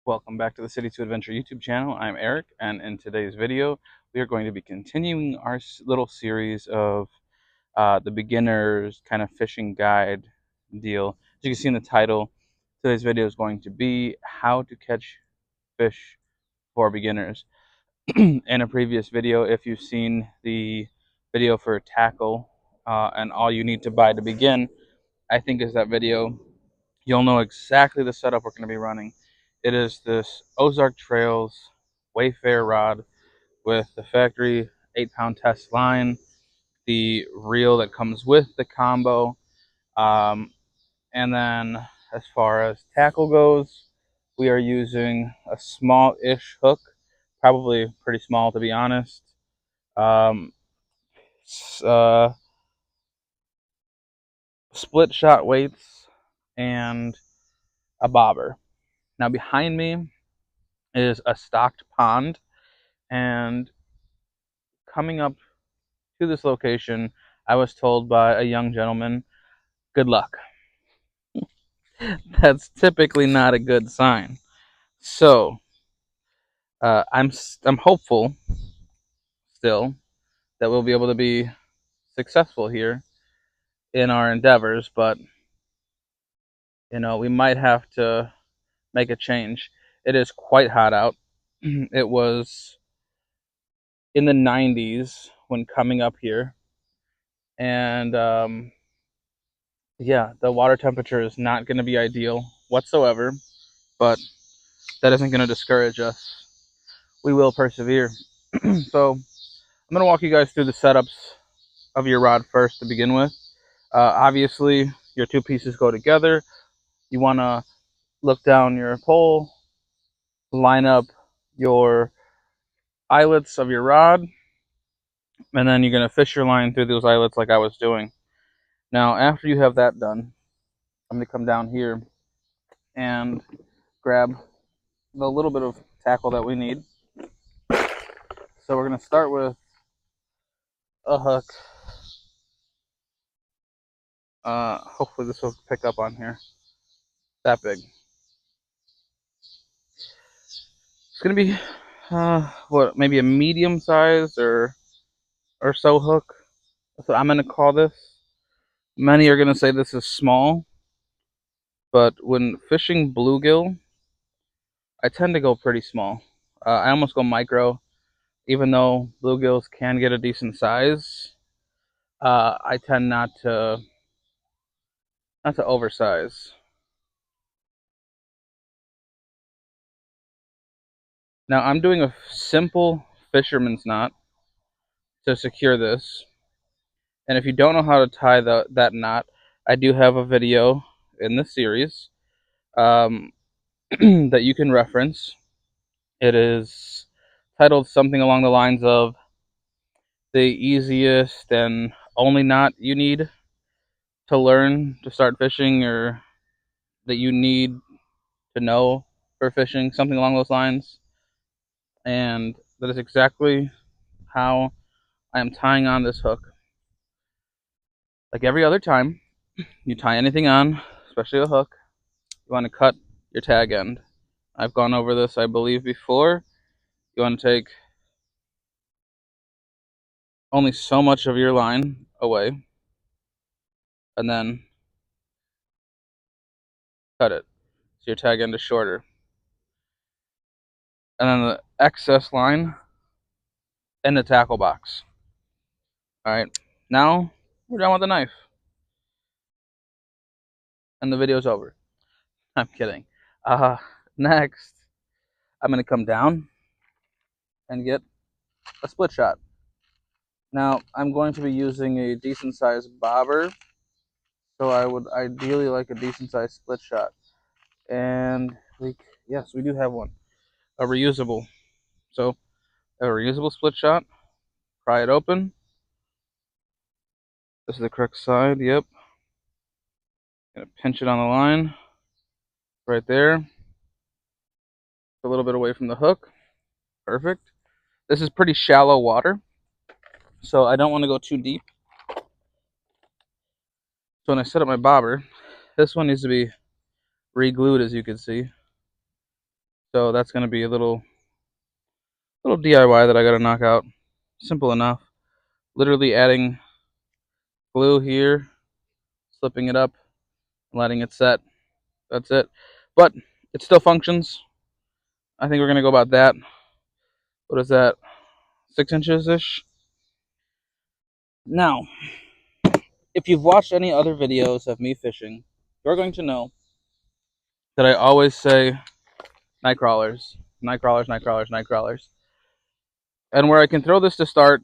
Welcome back to the City to Adventure YouTube channel. I'm Eric, and in today's video, we are going to be continuing our little series of the beginner's kind of fishing guide deal. As you can see in the title, today's video is going to be how to catch fish for beginners. In a previous video, if you've seen the video for tackle and all you need to buy to begin, I think is that video. You'll know exactly the setup we're going to be running. It is this Ozark Trails Wayfair rod with the factory 8-pound test line, the reel that comes with the combo, and then as far as tackle goes, we are using a small-ish hook, probably pretty small to be honest. Um, uh, Split shot weights and a bobber. Now behind me is a stocked pond, and coming up to this location, I was told by a young gentleman, good luck. That's typically not a good sign. So I'm hopeful still that we'll be able to be successful here in our endeavors, but we might have to make a change. It is quite hot out. It was in the 90s when coming up here, and yeah, the water temperature is not going to be ideal whatsoever, but that isn't going to discourage us. We will persevere. So I'm going to walk you guys through the setups of your rod first to begin with. Obviously, your two pieces go together. You want to look down your pole, line up your eyelets of your rod, and then you're going to fish your line through those eyelets like I was doing. Now, after you have that done, I'm going to come down here and grab the little bit of tackle that we need. So we're going to start with a hook. Hopefully this will pick up on here. That big. It's going to be, maybe a medium size or so hook. That's what I'm going to call this. Many are going to say this is small, but when fishing bluegill, I tend to go pretty small. I almost go micro, even though bluegills can get a decent size. I tend not to oversize. Now I'm doing a simple fisherman's knot to secure this, and if you don't know how to tie that knot, I do have a video in this series um, that you can reference. It is titled something along the lines of the easiest and only knot you need to learn to start fishing, or that you need to know for fishing, something along those lines. And that is exactly how I am tying on this hook. Like every other time you tie anything on, especially a hook, you want to cut your tag end. I've gone over this, I believe, before. You want to take only so much of your line away, and then cut it so your tag end is shorter. And then the excess line in the tackle box. Alright, now we're done with the knife. And the video's over. I'm kidding. Next, I'm going to come down and get a split shot. Now, I'm going to be using a decent sized bobber, so I would ideally like a decent sized split shot. And yes, we do have one, a reusable. So, a reusable split shot, pry it open. This is the correct side, yep. Gonna pinch it on the line, right there. A little bit away from the hook, perfect. This is pretty shallow water, so I don't want to go too deep. So when I set up my bobber, this one needs to be re-glued, as you can see. So that's going to be a little DIY that I got to knock out. Simple enough. Literally adding glue here, slipping it up, letting it set. That's it. But it still functions. I think we're going to go about that. What is that? 6 inches ish. Now, if you've watched any other videos of me fishing, you're going to know that I always say night crawlers, night crawlers, night crawlers, night crawlers. And where I can throw this to start,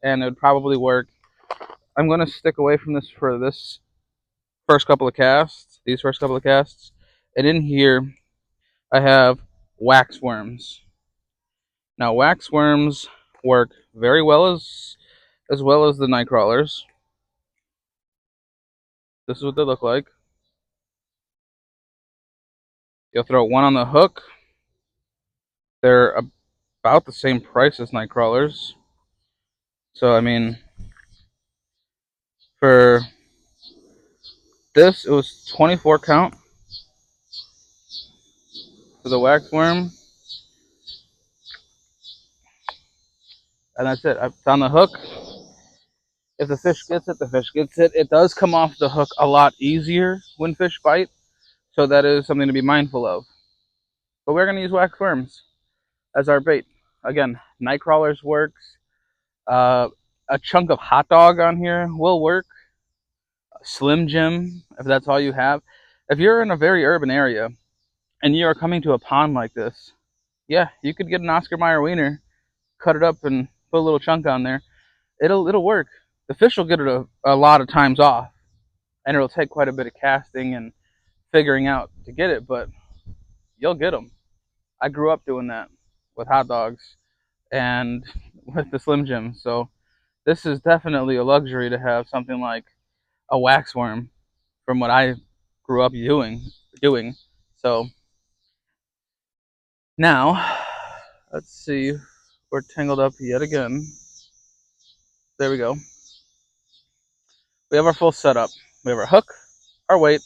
and it would probably work, I'm going to stick away from this for this first couple of casts, these first couple of casts. And in here, I have wax worms. Now, wax worms work very well as well as the night crawlers. This is what they look like. You'll throw one on the hook. They're about the same price as night crawlers. So, I mean, for this, it was 24 count for the wax worm. And that's it. It's on the hook. If the fish gets it, the fish gets it. It does come off the hook a lot easier when fish bite. So that is something to be mindful of. But we're going to use wax worms as our bait. Again, night crawlers works. A chunk of hot dog on here will work. Slim Jim, if that's all you have. If you're in a very urban area and you are coming to a pond like this, yeah, you could get an Oscar Mayer wiener, cut it up and put a little chunk on there. It'll work. The fish will get it a lot of times off, and it'll take quite a bit of casting and figuring out to get it, but you'll get them. I grew up doing that with hot dogs and with the Slim Jim, so this is definitely a luxury to have something like a wax worm from what I grew up doing. So now, let's see, we're tangled up yet again. There we go. We have our full setup. We have our hook, our weight,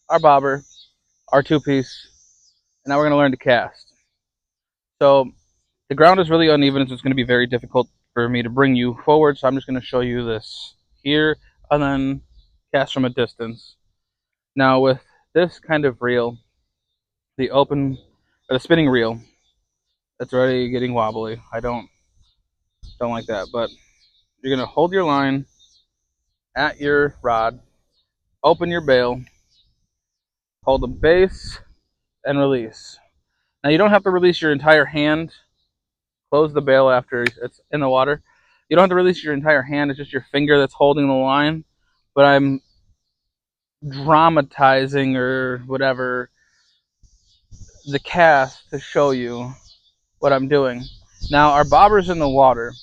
our bobber, our 2-piece, and now we're going to learn to cast. So the ground is really uneven, so it's going to be very difficult for me to bring you forward, so I'm just going to show you this here and then cast from a distance. Now with this kind of reel, the spinning reel, it's already getting wobbly. I don't like that, but you're going to hold your line at your rod, open your bail, hold the base, and release. Now you don't have to release your entire hand. Close the bail after it's in the water. You don't have to release your entire hand. It's just your finger that's holding the line. But I'm dramatizing or whatever the cast to show you what I'm doing. Now our bobber's in the water,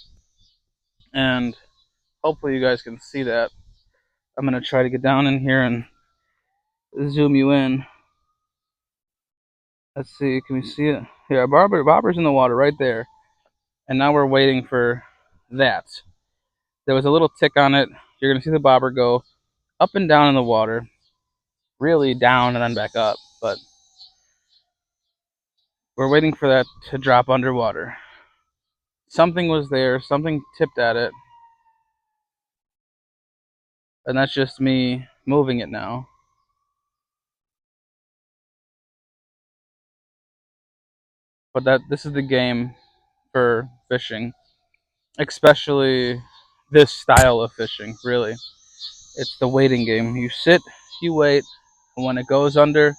and hopefully you guys can see that. I'm gonna try to get down in here and zoom you in. Let's see, can we see it? Yeah, bobber's in the water right there. And now we're waiting for that. There was a little tick on it. You're gonna see the bobber go up and down in the water. Really down and then back up. But we're waiting for that to drop underwater. Something was there, something tipped at it. And that's just me moving it now. But this is the game for fishing. Especially this style of fishing, really. It's the waiting game. You sit, you wait, and when it goes under,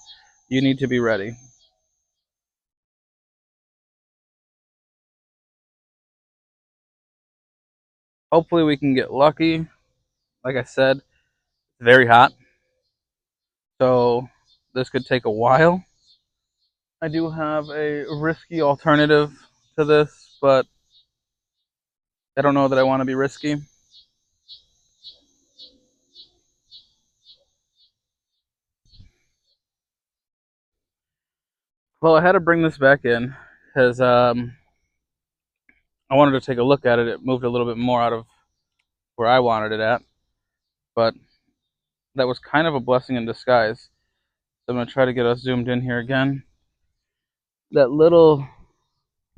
you need to be ready. Hopefully we can get lucky. Like I said, it's very hot. So this could take a while. I do have a risky alternative to this, but I don't know that I want to be risky. Well, I had to bring this back in because I wanted to take a look at it. It moved a little bit more out of where I wanted it at, but that was kind of a blessing in disguise. So I'm going to try to get us zoomed in here again. that little,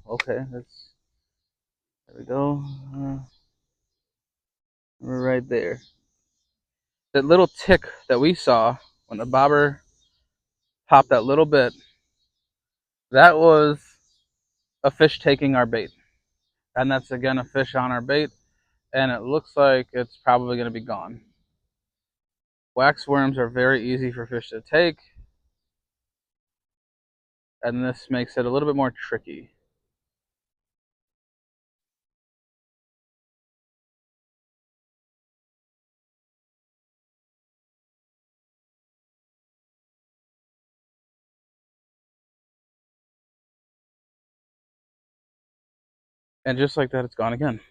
okay, that's, there we go. We're right there. That little tick that we saw when the bobber popped that little bit, that was a fish taking our bait. And that's again a fish on our bait, and it looks like it's probably going to be gone. Wax worms are very easy for fish to take, and this makes it a little bit more tricky. And just like that, it's gone again.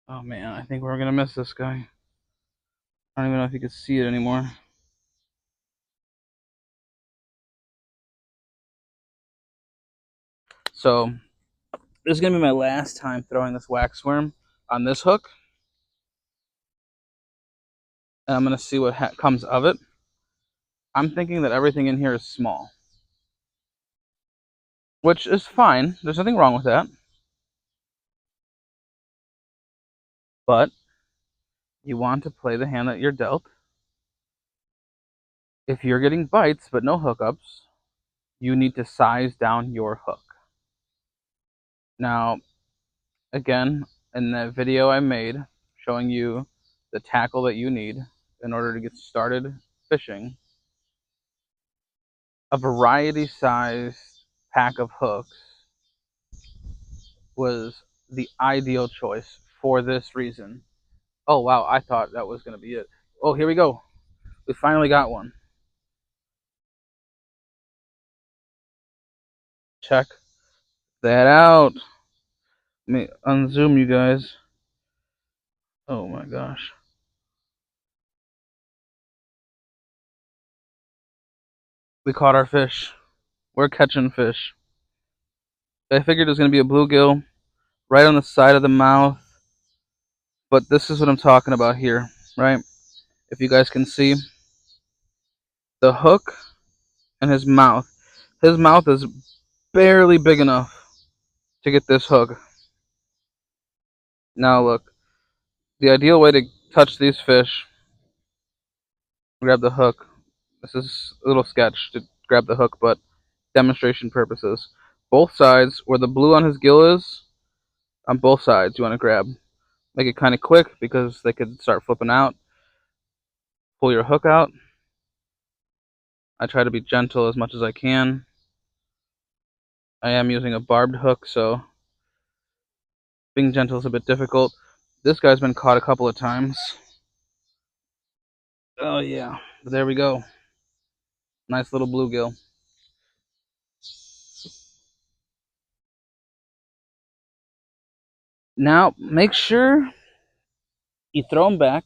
Oh man, I think we're going to miss this guy. I don't even know if you can see it anymore. So this is going to be my last time throwing this wax worm on this hook. And I'm going to see what comes of it. I'm thinking that everything in here is small, which is fine. There's nothing wrong with that. But you want to play the hand that you're dealt. If you're getting bites but no hookups, you need to size down your hook. Now, again, in that video I made showing you the tackle that you need in order to get started fishing, a variety sized pack of hooks was the ideal choice for this reason. Oh wow, I thought that was going to be it. Oh, here we go. We finally got one. Check that out. Let me unzoom you guys. Oh my gosh. We caught our fish. We're catching fish. I figured it was going to be a bluegill right on the side of the mouth. But this is what I'm talking about here, right? If you guys can see the hook and his mouth. His mouth is barely big enough to get this hook. Now look, the ideal way to touch these fish, grab the hook. This is a little sketch to grab the hook, but demonstration purposes. Both sides, where the blue on his gill is, on both sides you want to grab. Make it kind of quick because they could start flipping out. Pull your hook out. I try to be gentle as much as I can. I am using a barbed hook, so being gentle is a bit difficult. This guy's been caught a couple of times. Oh yeah, but there we go. Nice little bluegill. Now make sure you throw him back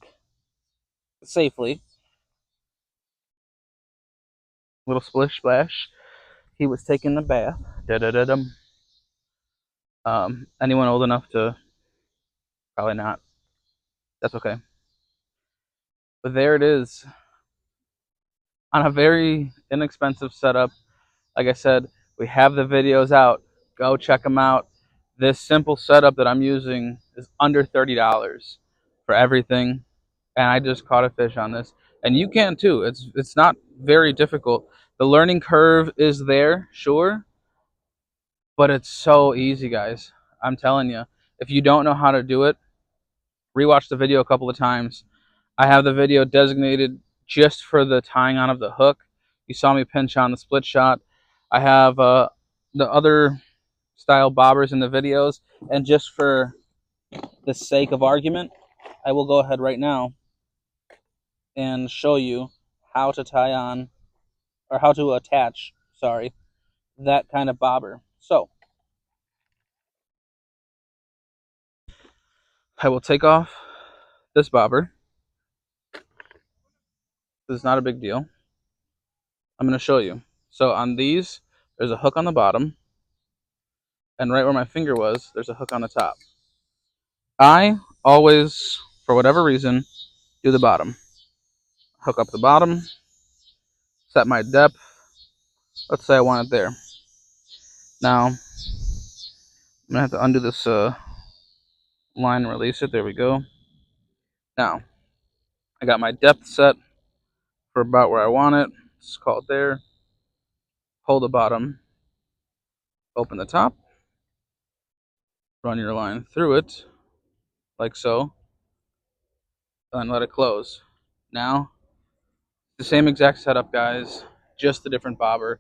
safely. Little splish splash. He was taking the bath. Da-da-da-dum. Anyone old enough to? Probably not. That's okay. But there it is. On a very inexpensive setup. Like I said, we have the videos out. Go check them out. This simple setup that I'm using is under $30 for everything. And I just caught a fish on this. And you can too. It's not very difficult. The learning curve is there, sure, but it's so easy, guys. I'm telling you. If you don't know how to do it, rewatch the video a couple of times. I have the video designated just for the tying on of the hook. You saw me pinch on the split shot. I have the other style bobbers in the videos, and just for the sake of argument, I will go ahead right now and show you how to tie on, or how to attach, sorry, that kind of bobber. So, I will take off this bobber. This is not a big deal. I'm going to show you. So on these, there's a hook on the bottom, and right where my finger was, there's a hook on the top. I always, for whatever reason, do the bottom. Hook up the bottom, set my depth. Let's say I want it there. Now, I'm going to have to undo this line and release it. There we go. Now, I got my depth set for about where I want it. Let's call it there. Hold the bottom, open the top, run your line through it, like so, and let it close. Now, the same exact setup, guys, just a different bobber.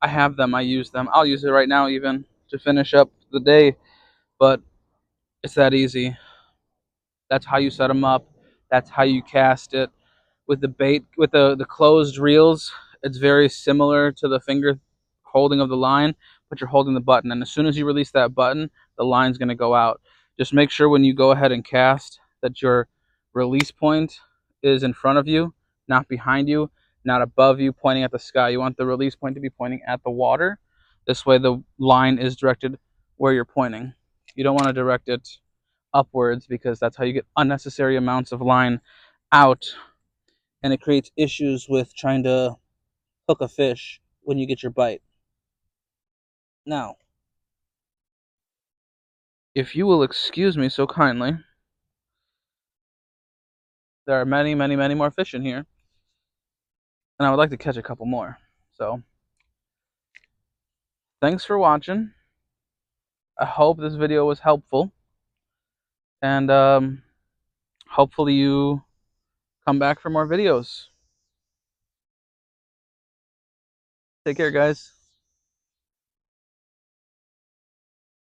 I have them, I use them. I'll use it right now even to finish up the day, but it's that easy. That's how you set them up. That's how you cast it. With the bait, with the closed reels, it's very similar to the finger holding of the line, but you're holding the button. And as soon as you release that button, the line's going to go out. Just make sure when you go ahead and cast that your release point is in front of you, not behind you, not above you, pointing at the sky. You want the release point to be pointing at the water. This way the line is directed where you're pointing. You don't want to direct it upwards because that's how you get unnecessary amounts of line out, and it creates issues with trying to hook a fish when you get your bite. Now, if you will excuse me so kindly, there are many, many, many more fish in here, and I would like to catch a couple more. So, thanks for watching. I hope this video was helpful, and hopefully you come back for more videos. Take care, guys.